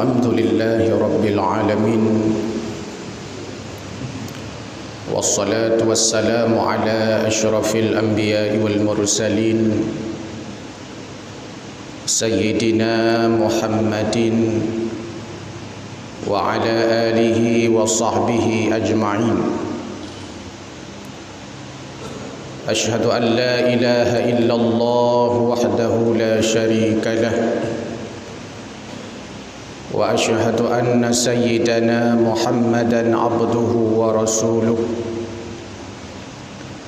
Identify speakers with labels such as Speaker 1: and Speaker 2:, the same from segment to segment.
Speaker 1: الحمد لله رب العالمين، والصلاة والسلام على أشرف الأنبياء والمرسلين سيدنا محمد وعلى آله وصحبه أجمعين. أشهد أن لا إله إلا الله وحده لا شريك له، وأشهد أن سيدنا محمدا عبده ورسوله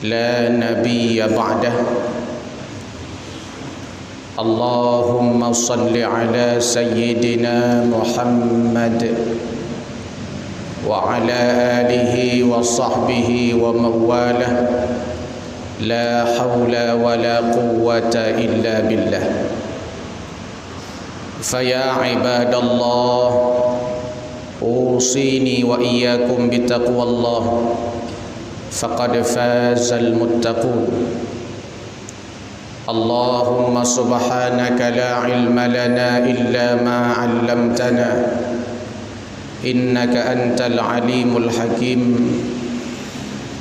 Speaker 1: لا نبي بعده. اللهم صل على سيدنا محمد وعلى آله وصحبه ومن والاه، لا حول ولا قوة إلا بالله. فيا عباد الله، أوصيني وإياكم بتقوى الله، فقد فاز المتقون. اللهم سبحانك لا علم لنا إلا ما علمتنا، إنك أنت العليم الحكيم.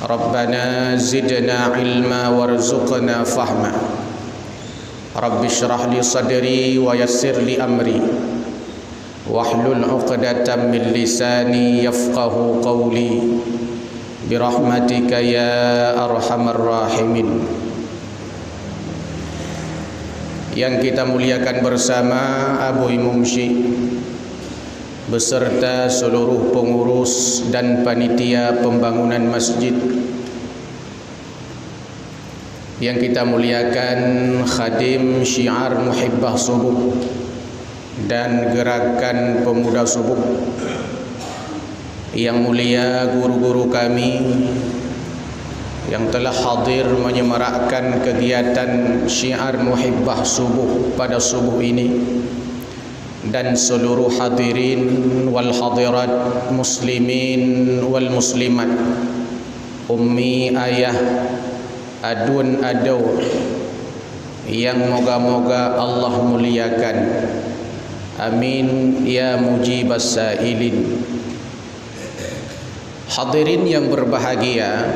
Speaker 1: ربنا زدنا علما وارزقنا فهما. رب اشرح لي صدري ويسر لي أمري واحلل عقدة من لساني يفقه قولي برحمتك يا أرحم الراحمين. Yang kita muliakan bersama Abu Imam Syekh beserta seluruh pengurus dan panitia pembangunan masjid, yang kita muliakan khadim syiar Muhibbah Subuh dan gerakan pemuda subuh, yang mulia guru-guru kami yang telah hadir menyemarakkan kegiatan syiar Muhibbah Subuh pada subuh ini, dan seluruh hadirin wal hadirat, muslimin wal muslimat, ummi ayah, adun adaw, yang moga-moga Allah muliakan. Amin ya mujibas sailin. Hadirin yang berbahagia,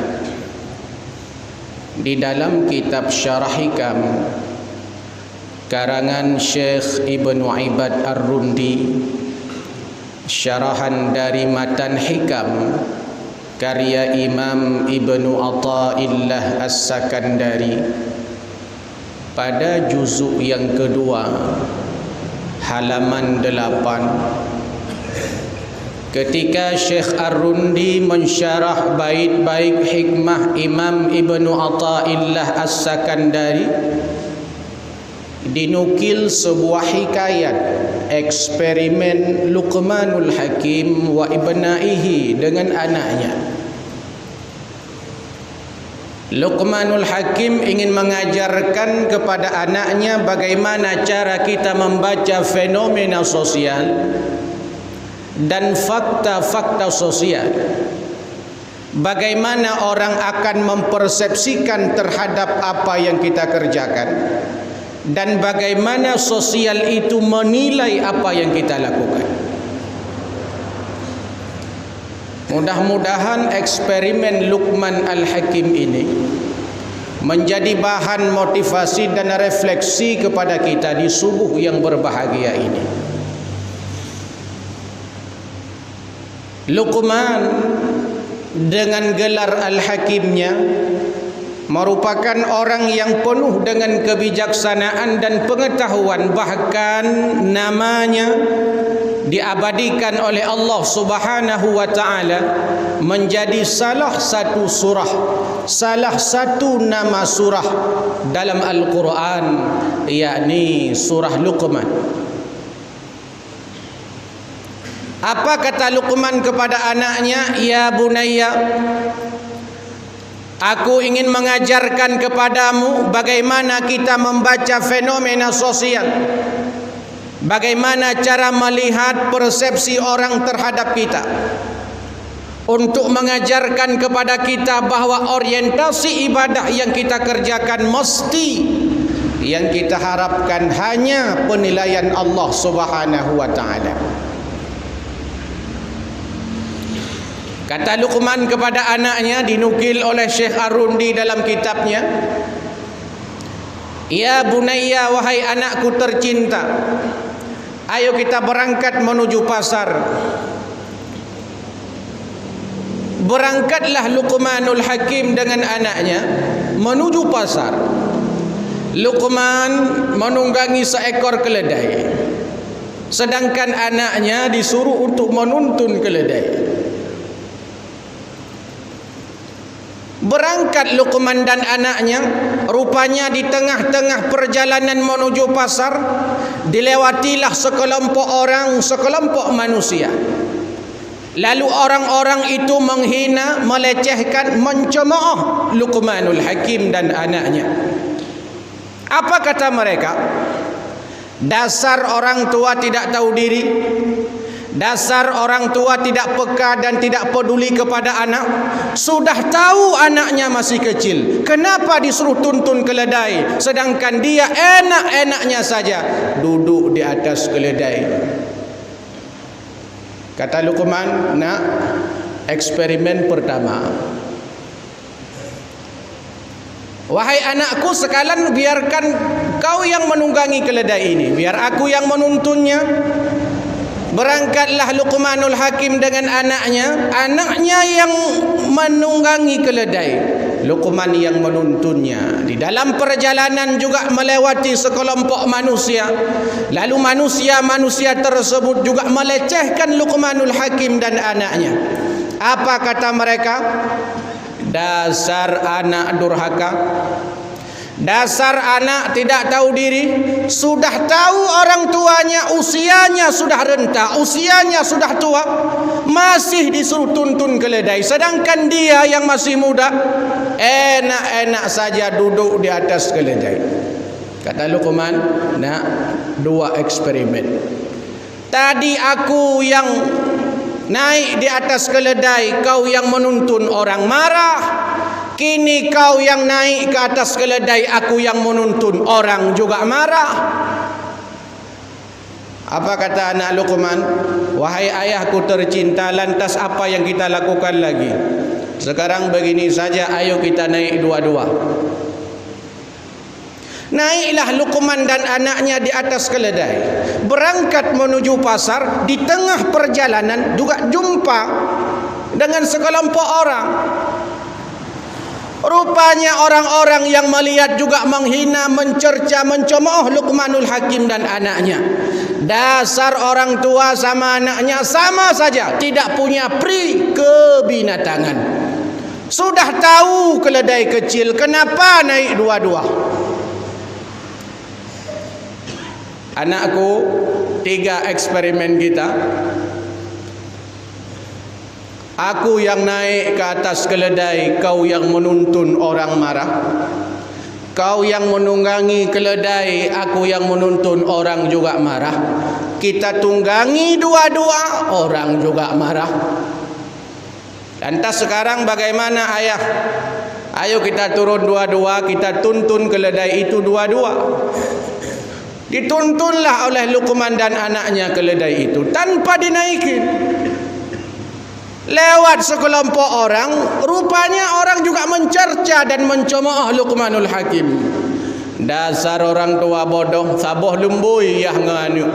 Speaker 1: di dalam kitab Syarah Hikam karangan Syekh Ibnu Ibad Ar-Rundi, syarahan dari matan Hikam karya Imam Ibnu Athaillah As-Sakandari, pada juzuk yang kedua halaman 8, ketika Syekh Ar-Rundi mensyarah bait-bait hikmah Imam Ibnu Athaillah As-Sakandari, dinukil sebuah hikayat eksperimen Luqmanul Hakim wa ibnaihi dengan anaknya. Luqmanul Hakim ingin mengajarkan kepada anaknya bagaimana cara kita membaca fenomena sosial dan fakta-fakta sosial, bagaimana orang akan mempersepsikan terhadap apa yang kita kerjakan, dan bagaimana sosial itu menilai apa yang kita lakukan. Mudah-mudahan eksperimen Luqman Al-Hakim ini menjadi bahan motivasi dan refleksi kepada kita di subuh yang berbahagia ini. Luqman dengan gelar Al-Hakimnya merupakan orang yang penuh dengan kebijaksanaan dan pengetahuan, bahkan namanya diabadikan oleh Allah Subhanahu wa taala menjadi salah satu surah, salah satu nama surah dalam Al-Quran, yakni surah Luqman. Apa kata Luqman kepada anaknya? Ya bunayya, aku ingin mengajarkan kepadamu bagaimana kita membaca fenomena sosial, bagaimana cara melihat persepsi orang terhadap kita, untuk mengajarkan kepada kita bahwa orientasi ibadah yang kita kerjakan mesti yang kita harapkan hanya penilaian Allah Subhanahu wa taala. Kata Luqman kepada anaknya, dinukil oleh Syekh Ar-Rundi dalam kitabnya, "Ya bunayya, wahai anakku tercinta, ayo kita berangkat menuju pasar." Berangkatlah Luqmanul Hakim dengan anaknya menuju pasar. Luqman menunggangi seekor keledai, sedangkan anaknya disuruh untuk menuntun keledai. Berangkat Luqman dan anaknya, rupanya di tengah-tengah perjalanan menuju pasar dilewatilah sekelompok orang, sekelompok manusia. Lalu orang-orang itu menghina, melecehkan, mencemooh Luqmanul Hakim dan anaknya. Apa kata mereka? Dasar orang tua tidak tahu diri, dasar orang tua tidak peka dan tidak peduli kepada anak. Sudah tahu anaknya masih kecil, kenapa disuruh tuntun keledai, sedangkan dia enak-enaknya saja duduk di atas keledai. Kata Luqman, "Nak, eksperimen pertama. Wahai anakku, sekarang biarkan kau yang menunggangi keledai ini, biar aku yang menuntunnya." Berangkatlah Luqmanul Hakim dengan anaknya, anaknya yang menunggangi keledai, Luqman yang menuntunnya. Di dalam perjalanan juga melewati sekelompok manusia. Lalu manusia-manusia tersebut juga melecehkan Luqmanul Hakim dan anaknya. Apa kata mereka? Dasar anak durhaka, dasar anak tidak tahu diri. Sudah tahu orang tuanya usianya sudah renta, usianya sudah tua, masih disuruh tuntun keledai, sedangkan dia yang masih muda enak-enak saja duduk di atas keledai. Kata Luqman, "Nak, dua eksperimen. Tadi aku yang naik di atas keledai, kau yang menuntun, orang marah. Kini kau yang naik ke atas keledai, aku yang menuntun, orang juga marah." Apa kata anak Luqman? "Wahai ayahku tercinta, lantas apa yang kita lakukan lagi? Sekarang begini saja, ayo kita naik dua-dua." Naiklah Luqman dan anaknya di atas keledai, berangkat menuju pasar. Di tengah perjalanan juga jumpa dengan sekelompok orang. Rupanya orang-orang yang melihat juga menghina, mencerca, mencemooh Luqmanul Hakim dan anaknya. Dasar orang tua sama anaknya sama saja, tidak punya pri kebinatangan. Sudah tahu keledai kecil, kenapa naik dua-dua? Anakku, 3 eksperimen kita. Aku yang naik ke atas keledai, kau yang menuntun, orang marah. Kau yang menunggangi keledai, aku yang menuntun, orang juga marah. Kita tunggangi dua-dua, orang juga marah. Lantas sekarang bagaimana ayah? Ayo kita turun dua-dua, kita tuntun keledai itu dua-dua. Dituntunlah oleh Luqman dan anaknya keledai itu tanpa dinaikin. Lewat sekelompok orang, rupanya orang juga mencerca dan mencemooh Luqmanul Hakim. Dasar orang tua bodoh, saboh lembui yah nganu.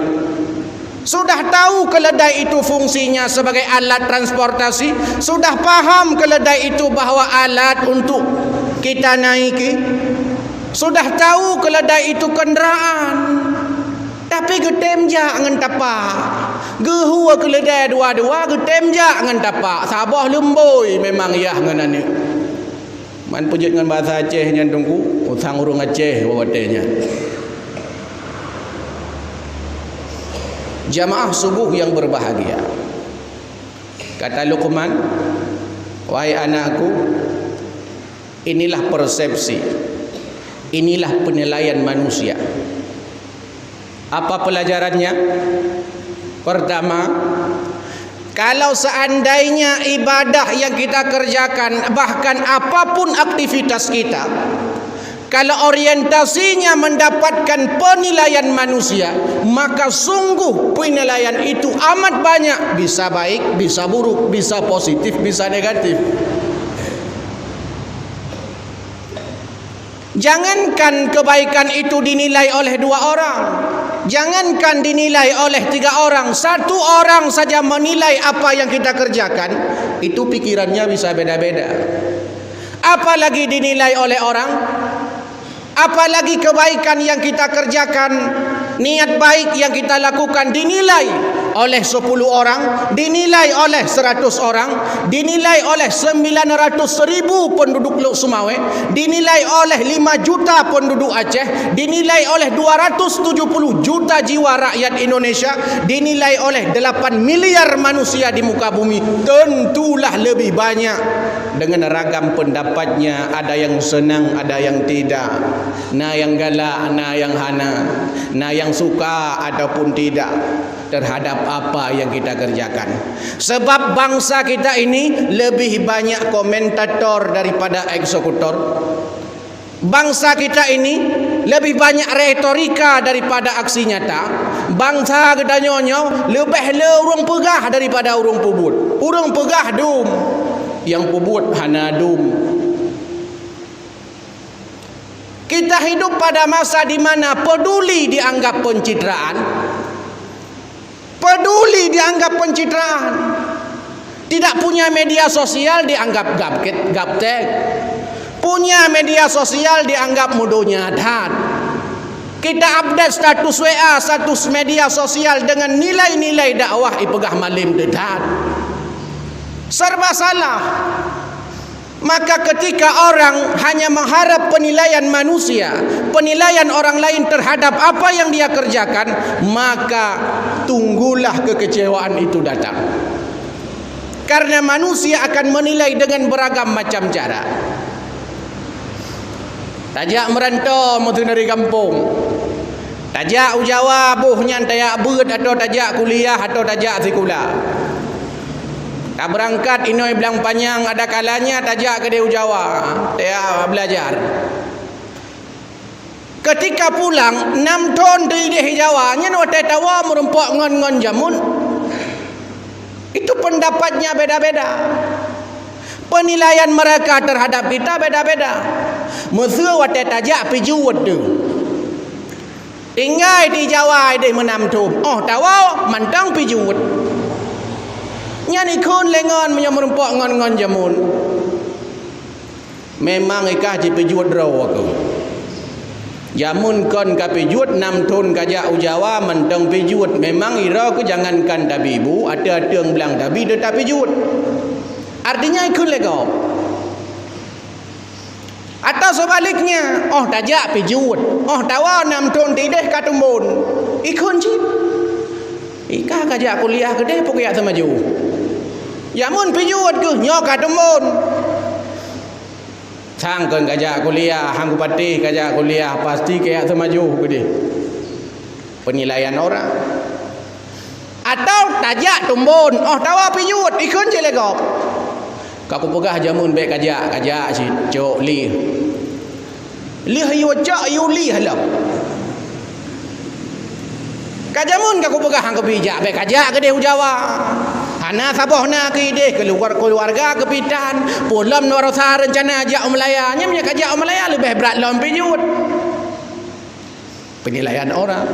Speaker 1: Sudah tahu keledai itu fungsinya sebagai alat transportasi, sudah paham keledai itu bahwa alat untuk kita naiki, sudah tahu keledai itu kenderaan, tapi getem jak ngan tapak. Gehua keledai dua-dua getem jak ngan tapak. Saboh lembui memang yah ngan ane. Man pujut ngan bahasa Aceh nya tunggu, usang urung Aceh wawatenya. Jamaah subuh yang berbahagia. Kata Luqman, "Wahai anakku, inilah persepsi, inilah penilaian manusia." Apa pelajarannya? Pertama, kalau seandainya ibadah yang kita kerjakan, bahkan apapun aktivitas kita, Kalau orientasinya mendapatkan penilaian manusia, maka sungguh penilaian itu amat banyak. Bisa baik, bisa buruk, bisa positif, bisa negatif. Jangankan kebaikan itu dinilai oleh 2 orang, jangankan dinilai oleh 3 orang, 1 orang saja menilai apa yang kita kerjakan, itu pikirannya bisa beda-beda. Apalagi dinilai oleh orang, apalagi kebaikan yang kita kerjakan, niat baik yang kita lakukan dinilai oleh 10 orang, dinilai oleh 100 orang, dinilai oleh 900.000 penduduk Lok Sumawe, dinilai oleh 5 juta penduduk Aceh, dinilai oleh 270 juta jiwa rakyat Indonesia, dinilai oleh 8 miliar manusia di muka bumi. Tentulah lebih banyak dengan ragam pendapatnya. Ada yang senang, ada yang tidak, na yang galak, na yang hana, na yang suka ataupun tidak terhadap apa yang kita kerjakan. Sebab bangsa kita ini lebih banyak komentator daripada eksekutor. Bangsa kita ini lebih banyak retorika daripada aksi nyata. Bangsa kita nyonyo lebih le urang pegah daripada urang pebut. Urang pegah dum, yang pebut hana dum. Kita hidup pada masa di mana peduli dianggap pencitraan. Peduli dianggap pencitraan. Tidak punya media sosial dianggap gaptek. Punya media sosial dianggap mudonya adat. Kita update status WA, status media sosial dengan nilai-nilai dakwah ipegah malim dedat. Serba salah. Maka ketika orang hanya mengharap penilaian manusia, penilaian orang lain terhadap apa yang dia kerjakan, maka tunggulah kekecewaan itu datang. Karena manusia akan menilai dengan beragam macam cara. Tajak merantau mutu dari kampung, tajak ujawa buhnya tayak beut atau tajak kuliah atau tajak sekolah. Tak berangkat inoi belang panjang, ada kalanya tajak ke dia ujawa, dia belajar. Ketika pulang 6 tahun dari dia Jawa, nya no tawa merempok ngon-ngon jamun. Itu pendapatnya beda-beda. Penilaian mereka terhadap kita beda-beda. Mesra wate tajak pijuwet tu. Tinggal di Jawa dia menamtum. Oh tawa mantang pijuwet. Nya ni kun lengon punya merempok ngon-ngon jamun. Memang ikah ji pijuwet raw aku. Jamun kon ka pijuwet 6 tahun kajak ujawa mentang pijuwet. Memang ira ku jangankan tabibu, ada yang bilang tabi dia tak pijuwet. Artinya ikut legop. Atau sebaliknya, oh tajak pijuwet. Oh tawa 6 tahun tidak katumbun. Ikut je. Ika kajak kuliah gede pokok semaju. Yamun pijuwet ke nyok katumbun. Sang kan kajak kuliah, hang kupati kajak kuliah pasti kayak semaju gede. Penilaian orang. Atau tajak tumbun. Oh tawa pijuwet ikut je legop. Kaku pegah jamun baik kajak si cok li hayu cak yu li halam kajamun kaku pegah hang kepijak baik kajak ke dia Jawa hana saboh na ke dia keluarga kepitan pulam nuarasa rencana ajak Melaya nya punya kajak Melaya lebih berat lawan pijut. Penilaian orang.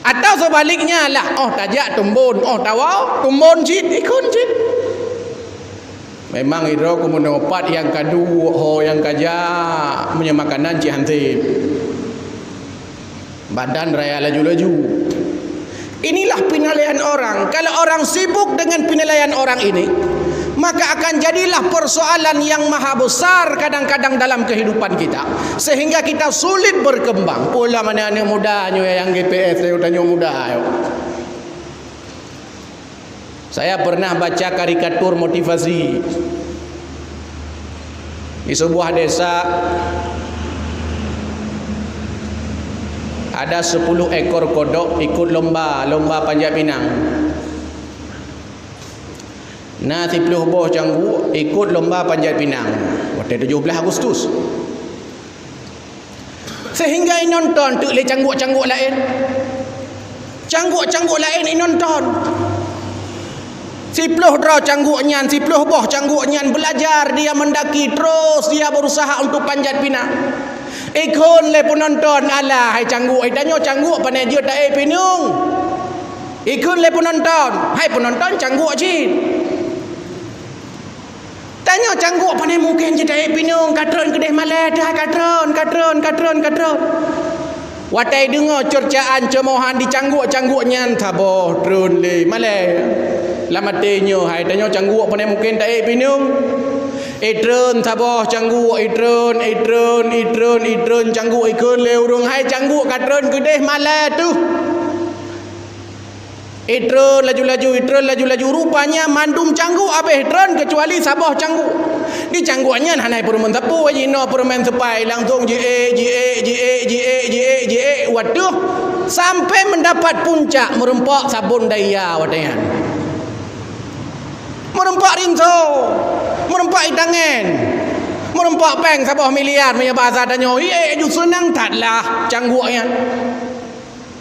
Speaker 1: Atau sebaliknya lah, oh tajak tumbun, oh tawa tumbun jid ikun jid. Memang hidro kumenopat yang kadu ho yang kaja punya makanan cihantip. Badan raya laju-laju. Inilah penilaian orang. Kalau orang sibuk dengan penilaian orang ini, maka akan jadilah persoalan yang maha besar kadang-kadang dalam kehidupan kita, sehingga kita sulit berkembang. Pula mana yang muda yang GPS udah muda. Saya pernah baca karikatur motivasi di sebuah desa. Ada 10 ekor kodok ikut lomba panjat pinang. Nah 10 boh canggu ikut lomba panjat pinang pada 17 Agustus. Sehingga nonton tu le cangguk-cangguk lain. Cangguk-cangguk lain nonton. Sipluh draw cangguk nyan, sipluh boh cangguk nyan, belajar dia mendaki terus dia berusaha untuk panjat pinang. Ikon le penonton alah hai cangguk ai tanyo cangguk pandai dia tak pinung. Ikon le penonton, hai penonton cangguk cin. Tanya cangguk pandai mungkin je tak pinung, katron kedeh malah dah katron. Watai dengar cercaan cemohan di cangguk-cangguk nyan taboh drone le malah. Lamatinyo hai tanyo cangguk pandai mungkin tak pinung. Idrun taboh cangguk idrun cangguk ikun le urung hai cangguk katron kedeh malah tu. Idrun laju rupanya mandum cangguk habis idrun kecuali sabah cangguk. Di cangguknya hanai perumen tepu no perumen sepai langsung je waduh sampai mendapat puncak merempak sabun daya wadayan. Merempak rinso, merempak itangan, merempak peng sabah miliar punya bahasa danyo. Ju senang taklah cangguknya.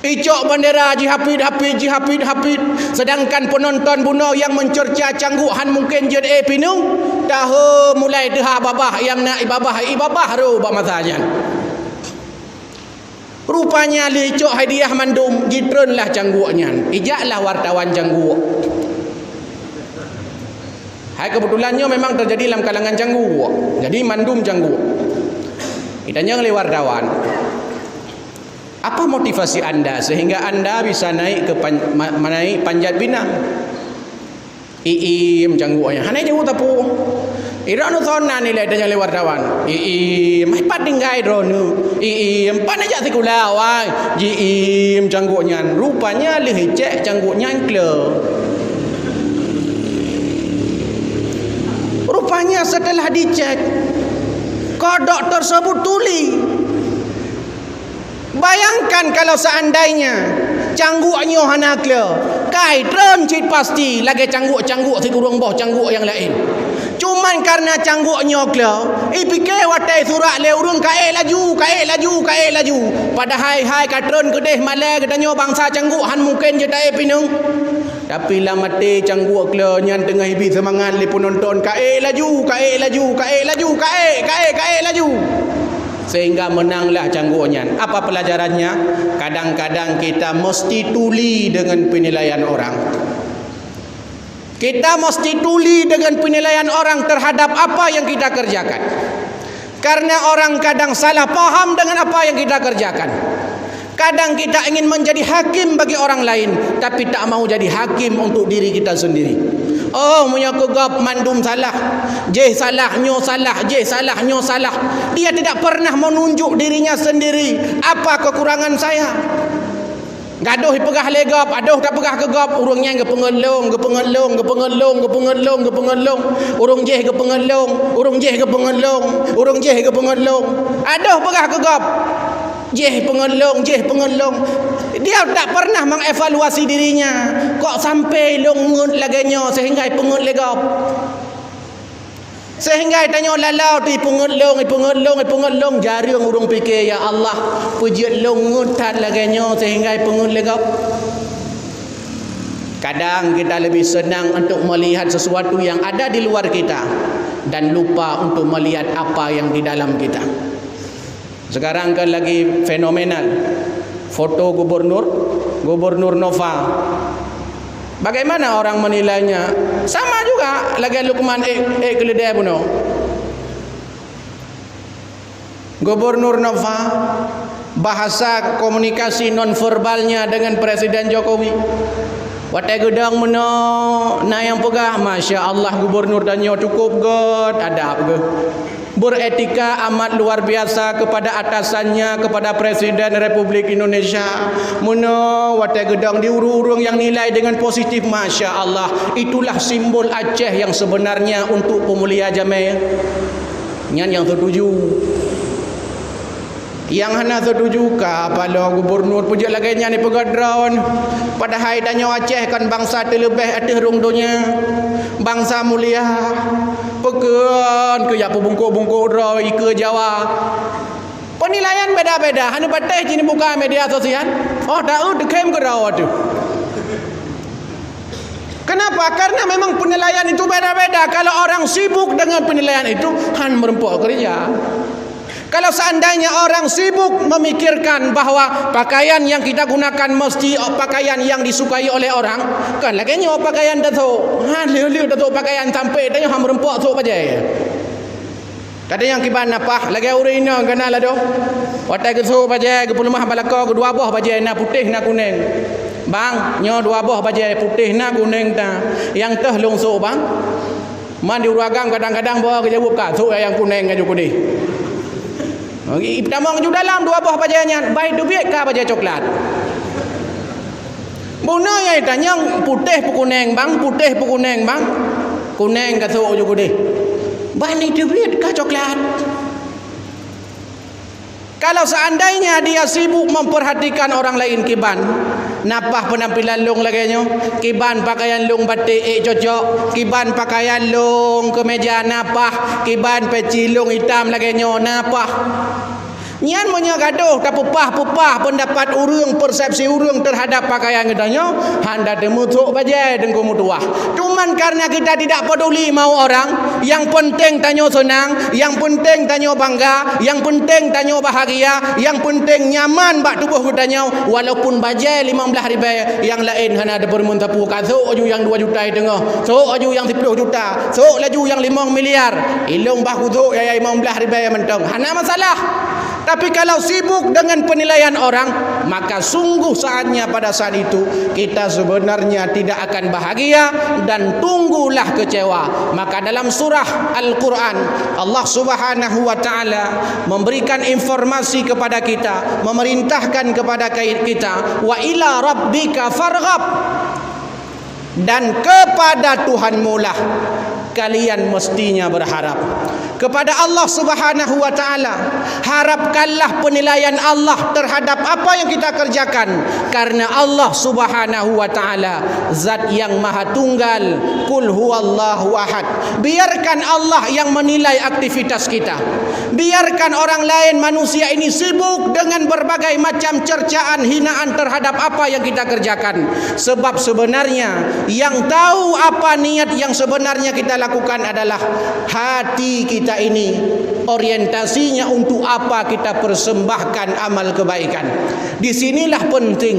Speaker 1: Icok bendera jihapid. Sedangkan penonton buno yang mencerca cangguhan mungkin jadi pinung. Dah mulai dah babah yang nak ibabah ru masanya. Rupanya li icok hadiah mandum jitron lah cangguknya. Ijaklah wartawan cangguk. Hai kebetulannya memang terjadi dalam kalangan cangguk. Jadi mandum cangguk. Itanya oleh wartawan. Apa motivasi anda sehingga anda bisa naik ke naik panjat pinang? Iim cangguknya. Hanai jauh tapu. Ira nu sona nilai tanya oleh wartawan. Iim, mai patinggai drone. Iim, pan aja sikulau ai. Jiim cangguknya. Rupanya lehecek cangguknya kle. Rupanya setelah dicek kodok tersebut tuli. Bayangkan kalau seandainya cangguknya hanakle kai drone cit pasti lagi cangguk si kurung boh cangguk yang lain. Cuman karena cangguknya kle fikir watai surat le urung kae laju. Padahal hai katron kedeh malah katanya bangsa cangguhan mungkin je tak pinung. Tapi lah mati cangguk kle nyan tengah hibi semangat le penonton kae laju. Sehingga menanglah cangguknya. Apa pelajarannya? Kadang-kadang kita mesti tuli dengan penilaian orang. Kita mesti tuli dengan penilaian orang terhadap apa yang kita kerjakan. Karena orang kadang salah paham dengan apa yang kita kerjakan. Kadang kita ingin menjadi hakim bagi orang lain, tapi tak mau jadi hakim untuk diri kita sendiri. Oh, punya kegap mandum salah, je salah, nyo salah, je salah, nyo salah. Dia tidak pernah menunjuk dirinya sendiri. Apa kekurangan saya? Gaduh pegah legap, aduh tak pegah kegap, urungnya ke pengelong. Urung je ke pengelong. Aduh pegah kegap. Jeh pengelong. Dia tak pernah mengevaluasi dirinya. Kok sampai longut laganya sehingga pengut legap. Sehingga tanya lalau ti pengelong jaring urung fikir ya Allah pujian longut tak laganya sehingga pengut legap. Kadang kita lebih senang untuk melihat sesuatu yang ada di luar kita dan lupa untuk melihat apa yang di dalam kita. Sekarang kan lagi fenomenal foto gubernur Nova. Bagaimana orang menilainya? Sama juga lagi Lukman keledai puno. Gubernur Nova, bahasa komunikasi nonverbalnya dengan Presiden Jokowi. Watai gedang meno na yang pegah, Masya Allah gubernur danyo cukup god adab ge. Beretika amat luar biasa kepada atasannya, kepada Presiden Republik Indonesia. Meno watai gedang diurung-urung yang nilai dengan positif, Masya Allah. Itulah simbol Aceh yang sebenarnya untuk pemulia Jamai. Nyan yang setuju. Yang hana setuju ka pala gubernur pujak lagi ni pegadron. Padahal danyo Aceh kan bangsa terlebih atas rung dunia. Bangsa mulia. Pekan ke ya pebungkuk-bungkuk ro ke Jawa. Penilaian beda-beda. Hanu patih jini buka media sosial. Oh, tahu dekem ke rawat tu. Kenapa? Karena memang penilaian itu beda-beda. Kalau orang sibuk dengan penilaian itu, han merempuk kerja. Kalau seandainya orang sibuk memikirkan bahawa pakaian yang kita gunakan mesti pakaian yang disukai oleh orang, kan lagi nyo pakaian datuk. Han liu-liu datuk pakaian sampai tanya han merempuk tu aja. Kata yang kiban apa? Lagi urina kenal ado. Watai kesu baje ke pulumah balako ke dua buah baje na putih na kuning. Bang, nyo dua buah baje putih na kuning ta. Yang teh lungsu bang. Man di uragam kadang-kadang bawa ke jawab ka tu yang kuning ke kuning. Pertama ju dalam dua buah bajanya, baik duit ka baje coklat. Buna ya tanya putih pu kuning bang, putih pu kuning bang. Kuning ka tu ju kuning. Bani duit ke coklat. Kalau seandainya dia sibuk memperhatikan orang lain kiban, napah penampilan long laganya, kiban pakaian long batik cocok, kiban pakaian long kemeja napah, kiban peci long hitam laganya napah. Nyan punya gaduh tak pupah pendapat urang, persepsi urang terhadap pakaian gedanya handa demutuk baje dengku mutuah. Cuman karena kita tidak peduli mau orang, yang penting tanyo senang, yang penting tanyo bangga, yang penting tanyo bahagia, yang penting nyaman bak tubuh gedanya walaupun baje 15,000 yang lain hana ada bermun tapu kasuk aju yang 2 juta tengah, sok aju yang 10 juta, sok laju yang 5 miliar. Ilung bah kuduk ya 15,000 mentong. Hana masalah. Tapi kalau sibuk dengan penilaian orang, maka sungguh saatnya pada saat itu kita sebenarnya tidak akan bahagia dan tunggulah kecewa. Maka dalam surah Al-Quran Allah Subhanahu wa ta'ala memberikan informasi kepada kita, memerintahkan kepada kita, wa ila rabbika farghab, dan kepada Tuhanmu lah kalian mestinya berharap. Kepada Allah Subhanahu wa ta'ala harapkanlah penilaian Allah terhadap apa yang kita kerjakan, karena Allah Subhanahu wa ta'ala zat yang maha tunggal. Qul huwallahu ahad. Biarkan Allah yang menilai aktivitas kita. Biarkan orang lain manusia ini sibuk dengan berbagai macam cercaan, hinaan terhadap apa yang kita kerjakan. Sebab sebenarnya yang tahu apa niat yang sebenarnya kita lakukan adalah hati kita ini, orientasinya untuk apa kita persembahkan amal kebaikan. Disinilah penting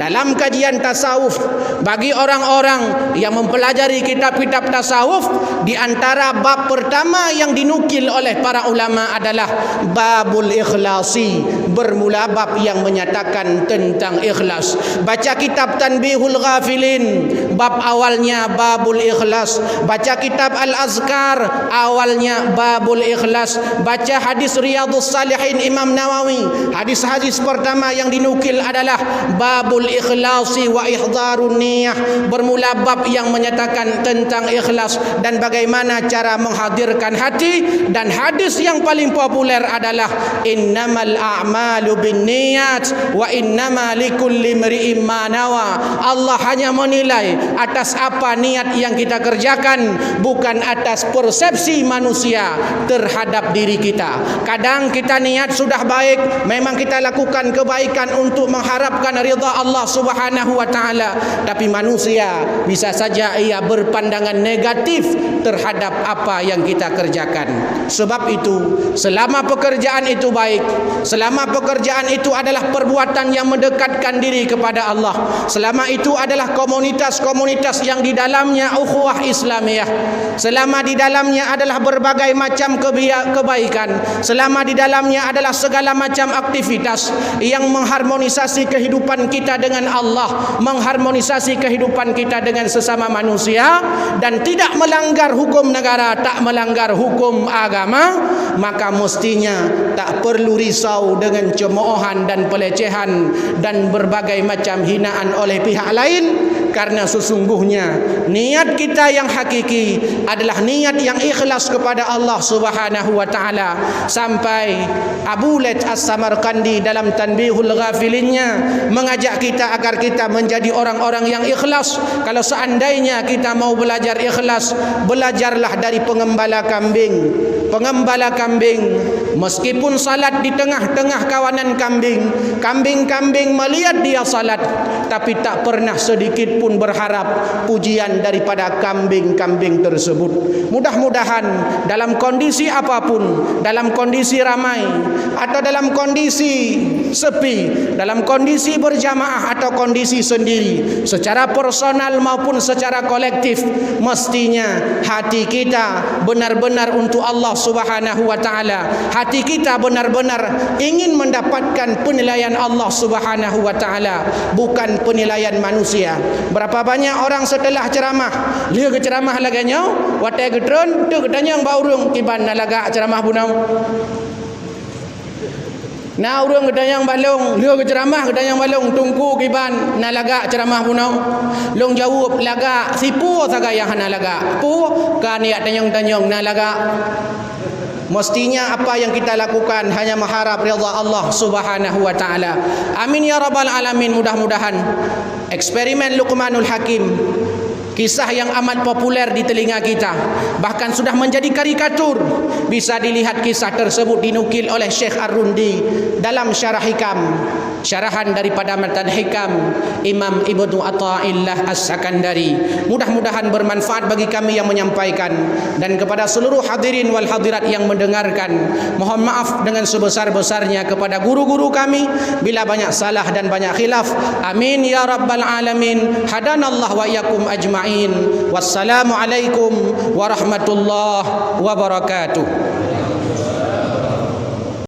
Speaker 1: dalam kajian tasawuf bagi orang-orang yang mempelajari kitab-kitab tasawuf, di antara bab pertama yang dinukil oleh para ulama adalah babul ikhlasi, bermula bab yang menyatakan tentang ikhlas. Baca kitab Tanbihul Ghafilin, bab awalnya babul ikhlas. Baca kitab Al-Azkar, awalnya babul ikhlas. Baca hadis Riyadhus Salihin Imam Nawawi, hadis-hadis pertama yang dinukil adalah babul ikhlasi wa ihdharun niyah, bermula bab yang menyatakan tentang ikhlas dan bagaimana cara menghadirkan hati. Dan hadis yang paling populer adalah innamal a'malu binniyat wa innama likulli imri'in ma nawa. Allah hanya menilai atas apa niat yang kita kerjakan, bukan atas persepsi manusia terhadap diri kita. Kadang kita niat sudah baik, memang kita lakukan kebaikan untuk mengharapkan ridha Allah Subhanahu wa ta'ala, tapi manusia bisa saja ia berpandangan negatif terhadap apa yang kita kerjakan. Sebab itu, selama pekerjaan itu baik, selama pekerjaan itu adalah perbuatan yang mendekatkan diri kepada Allah, selama itu adalah komunitas-komunitas yang di dalamnya ukhuwah Islamiyah, selama di dalamnya adalah berbagai macam kebaikan, selama di dalamnya adalah segala macam aktivitas yang mengharmonisasi kehidupan kita dengan Allah, mengharmonisasi kehidupan kita dengan sesama manusia, dan tidak melanggar hukum negara, tak melanggar hukum agama, maka mestinya tak perlu risau dengan cemoohan dan pelecehan dan berbagai macam hinaan oleh pihak lain, karena sesungguhnya niat kita yang hakiki adalah niat yang ikhlas kepada Allah Subhanahu wa ta'ala. Sampai Abu Laith As-Samarqandi dalam Tanbihul Ghafilinnya mengajak kita agar kita menjadi orang-orang yang ikhlas. Kalau seandainya kita mau belajar ikhlas, belajarlah dari pengembala kambing. Pengembala kambing Meskipun salat di tengah-tengah kawanan kambing, kambing-kambing melihat dia salat, tapi tak pernah sedikit pun berharap pujian daripada kambing-kambing tersebut. Mudah-mudahan dalam kondisi apapun, dalam kondisi ramai atau dalam kondisi sepi, dalam kondisi berjamaah atau kondisi sendiri, secara personal maupun secara kolektif, mestinya hati kita benar-benar untuk Allah Subhanahu wa taala. Hati kita benar-benar ingin mendapatkan penilaian Allah Subhanahu wa taala, bukan penilaian manusia. Berapa banyak orang setelah ceramah, dia ke ceramah laganya, watai getron, tu ketanya baurung kiban nalaga ceramah bunau. Na urang kedayang balong, dia ke ceramah kedayang balong, tungku kiban nalaga ceramah bunau. Long jawab laga sipu saga yang nalaga. Pu kan ya tanyong-tanyong nalaga. Mestinya apa yang kita lakukan hanya mengharap ridha Allah Subhanahu wa taala. Amin ya rabbal alamin. Mudah-mudahan eksperimen Luqmanul Hakim, kisah yang amat populer di telinga kita, bahkan sudah menjadi karikatur, bisa dilihat kisah tersebut dinukil oleh Syekh Ar-Rundi dalam Syarah Hikam, syarahan daripada Matan Hikam Imam Ibnu Athaillah As-Sakandari. Mudah-mudahan bermanfaat bagi kami yang menyampaikan dan kepada seluruh hadirin wal hadirat yang mendengarkan. Mohon maaf dengan sebesar-besarnya kepada guru-guru kami bila banyak salah dan banyak khilaf. Amin ya rabbal alamin. Hadanallah wa iyyakum ajma'in. Wassalamu alaikum warahmatullahi wabarakatuh.